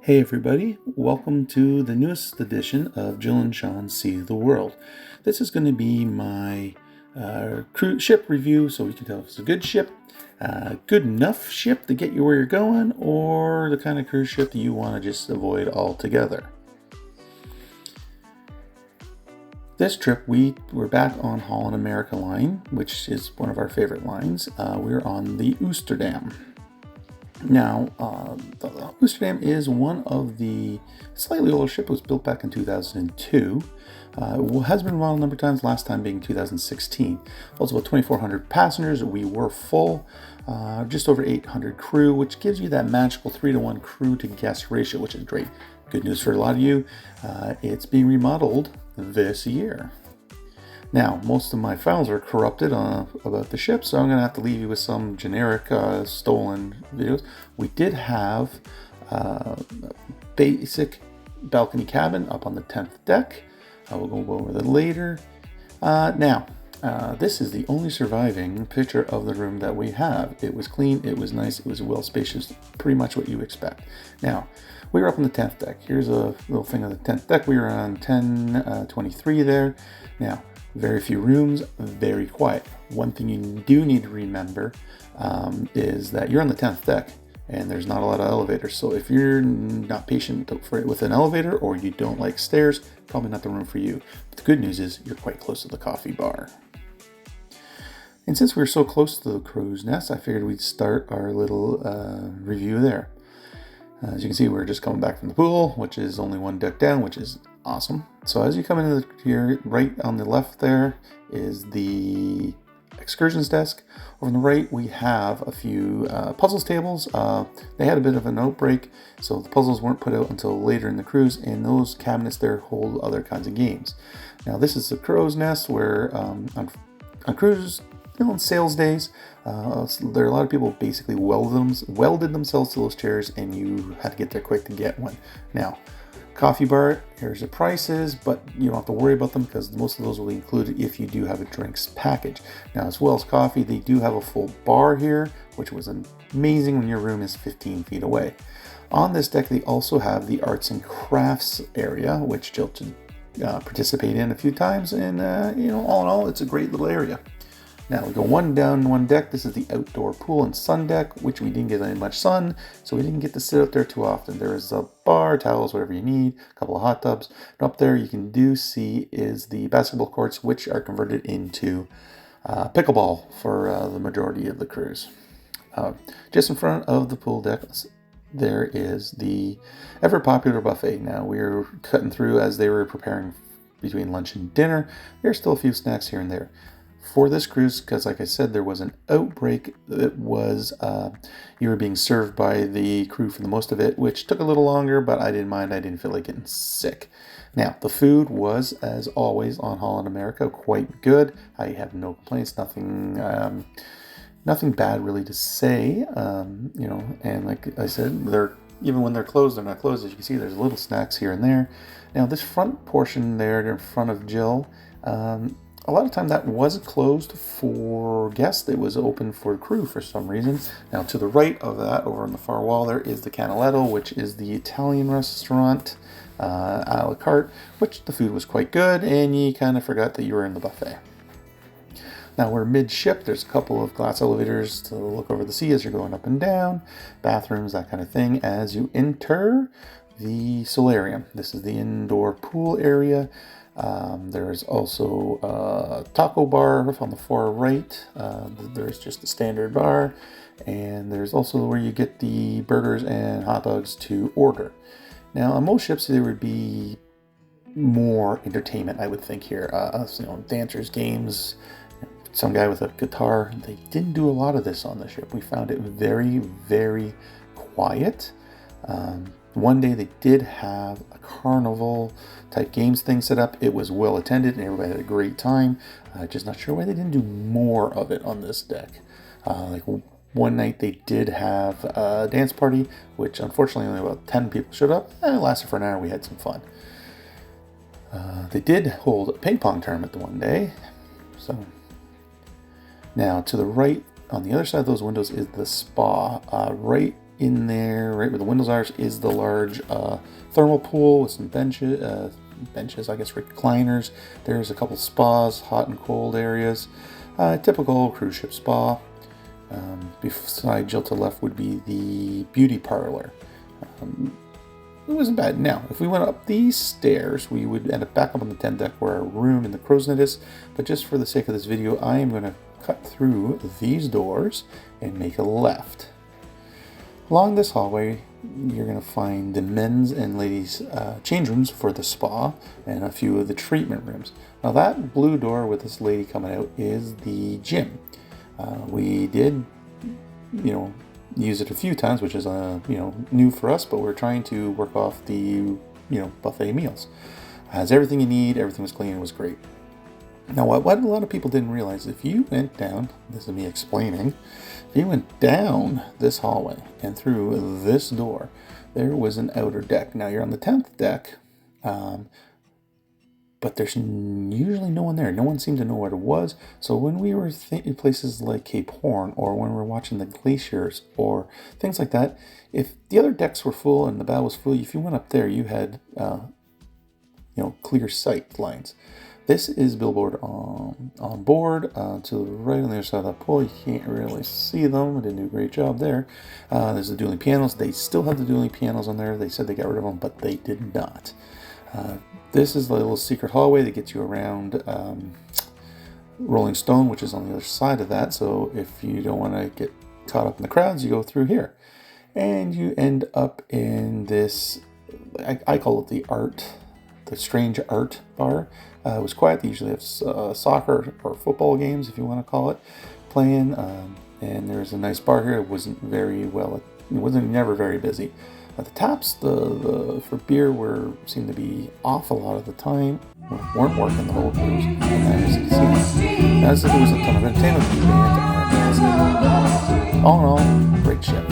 Hey everybody, welcome to the newest edition of Jill and Sean See the World. This is going to be my cruise ship review, so we can tell if it's a good ship, good enough ship to get you where you're going, or the kind of cruise ship that you want to just avoid altogether. This trip, we're back on Holland America line, which is one of our favorite lines. We're on the Oosterdam. Now, the Oosterdam is one of the slightly older ship. It was built back in 2002. It has been around a number of times, last time being 2016. Holds about 2,400 passengers. We were full, just over 800 crew, which gives you that magical 3-to-1 crew to guest ratio, which is great. Good news for a lot of you. It's being remodeled this year. Now, most of my files are corrupted about the ship, so I'm going to have to leave you with some generic stolen videos. We did have basic balcony cabin up on the 10th deck. We'll go over that later. This is the only surviving picture of the room that we have. It was clean, it was nice, it was well spacious, pretty much what you expect. Now, we were up on the 10th deck. Here's a little thing on the 10th deck. We were on 1023 there. Now, very few rooms, very quiet. One thing you do need to remember is that you're on the 10th deck and there's not a lot of elevators. So if you're not patient with an elevator or you don't like stairs, probably not the room for you. But the good news is you're quite close to the coffee bar. And since we're so close to the crow's nest, I figured we'd start our little review there. As you can see, we're just coming back from the pool, which is only one deck down, which is awesome. So as you come into here, right on the left there is the excursions desk. Over on the right, we have a few puzzles tables. They had a bit of an outbreak, so the puzzles weren't put out until later in the cruise, and those cabinets there hold other kinds of games. Now, this is the crow's nest where on cruises, on sales days, there are a lot of people basically welded themselves to those chairs, and you had to get there quick to get one. Now, coffee bar, here's the prices, but you don't have to worry about them because most of those will be included if you do have a drinks package. Now, as well as coffee, they do have a full bar here, which was amazing when your room is 15 feet away. On this deck, they also have the arts and crafts area, which Jill participated in a few times, and all in all, it's a great little area. Now we go one down, one deck. This is the outdoor pool and sun deck, which we didn't get any much sun, so we didn't get to sit out there too often. There is a bar, towels, whatever you need, a couple of hot tubs. And up there you can see is the basketball courts, which are converted into pickleball for the majority of the cruise. Just in front of the pool deck, there is the ever popular buffet. Now we were cutting through as they were preparing between lunch and dinner. There's still a few snacks here and there. For this cruise, because like I said, there was an outbreak, it was, you were being served by the crew for the most of it, which took a little longer, but I didn't mind. I didn't feel like getting sick. Now, the food was, as always, on Holland America, quite good. I have no complaints, nothing bad really to say, and like I said, even when they're closed, they're not closed. As you can see, there's little snacks here and there. Now, this front portion there in front of Jill, a lot of time that was closed for guests. It was open for crew for some reason. Now to the right of that, over on the far wall, there is the Canaletto, which is the Italian restaurant, a la carte, which the food was quite good, and you kind of forgot that you were in the buffet. Now we're midship. There's a couple of glass elevators to look over the sea as you're going up and down, bathrooms, that kind of thing. As you enter the solarium, this is the indoor pool area. There's also a taco bar on the far right. There's just a standard bar, and there's also where you get the burgers and hot dogs to order. Now, on most ships, there would be more entertainment, I would think here. Dancers, games, some guy with a guitar. They didn't do a lot of this on the ship. We found it very, very quiet. One day they did have a carnival type games thing set up. It was well attended and everybody had a great time. Just not sure why they didn't do more of it on this deck. One night they did have a dance party, which unfortunately only about 10 people showed up. It lasted for an hour. We had some fun. They did hold a ping pong tournament the one day. So now to the right, on the other side of those windows, is the spa. Right in there, right where the windows are, is the large thermal pool with some benches, I guess recliners. There's a couple spas, hot and cold areas. Typical cruise ship spa. Beside Jill to the left would be the beauty parlor. It wasn't bad. Now, if we went up these stairs, we would end up back up on the tent deck where our room in the crow's nest is. But just for the sake of this video, I am going to cut through these doors and make a left. Along this hallway, you're going to find the men's and ladies' change rooms for the spa and a few of the treatment rooms. Now, that blue door with this lady coming out is the gym. We did, use it a few times, which is new for us, but we're trying to work off the buffet meals. Has everything you need, everything was clean, it was great. Now what a lot of people didn't realize, if you went down, this is me explaining, if you went down this hallway and through this door, there was an outer deck. Now you're on the 10th deck, but there's usually no one there. No one seemed to know what it was. So when we were in places like Cape Horn, or when we were watching the glaciers or things like that, if the other decks were full and the bow was full, if you went up there, you had clear sight lines. This is billboard on board to the right on the other side of that pole. You can't really see them. I didn't do a great job there. There's the dueling pianos. They still have the dueling pianos on there. They said they got rid of them, but they did not. This is the little secret hallway that gets you around Rolling Stone, which is on the other side of that. So if you don't want to get caught up in the crowds, you go through here. And you end up in this, I call it the strange art bar. It was quiet. They usually have soccer or football games, if you want to call it, playing. And there's a nice bar here. It wasn't never very busy. The taps for beer seemed to be off a lot of the time. Weren't working the whole cruise. And as you can see, as if there was a ton of entertainment. All in all, great ship.